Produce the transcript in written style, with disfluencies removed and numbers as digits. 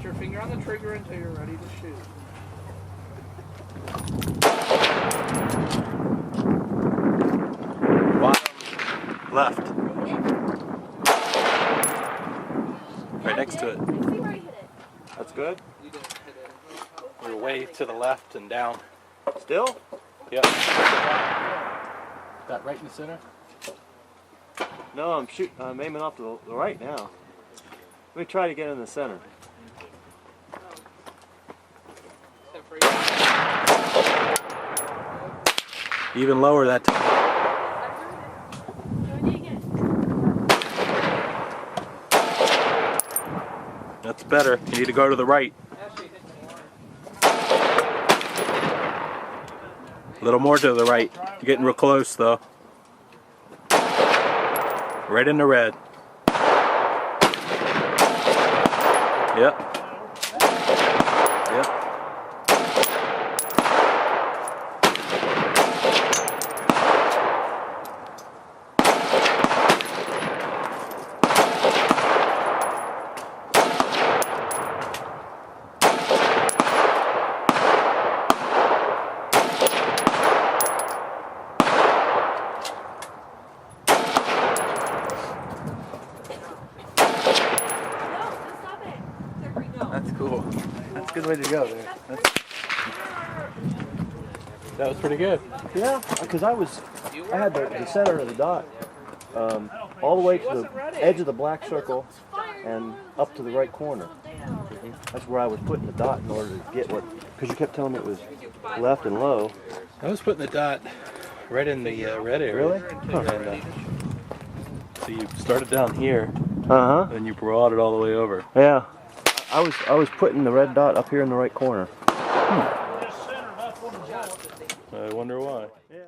your finger on the trigger until you're ready to shoot. Bottom left. Right next to it. That's good. We're way to the left and down. Still? Yep. That right in the center? No, I'm aiming off to the right now. Let me try to get in the center. Even lower that time. That's better. You need to go to the right. A little more to the right. You're getting real close though. Right in the red. Yep. Yep. That's cool. That's a good way to go there. That was pretty good. Yeah, because I had the center of the dot all the way to the edge of the black circle and up to the right corner. That's where I was putting the dot in order to get what, because you kept telling me it was left and low. I was putting the dot right in the red area. Really? Huh. And, so you started down here, Uh-huh. and you brought it all the way over. Yeah. I was putting the red dot up here in the right corner. I wonder why. Yeah.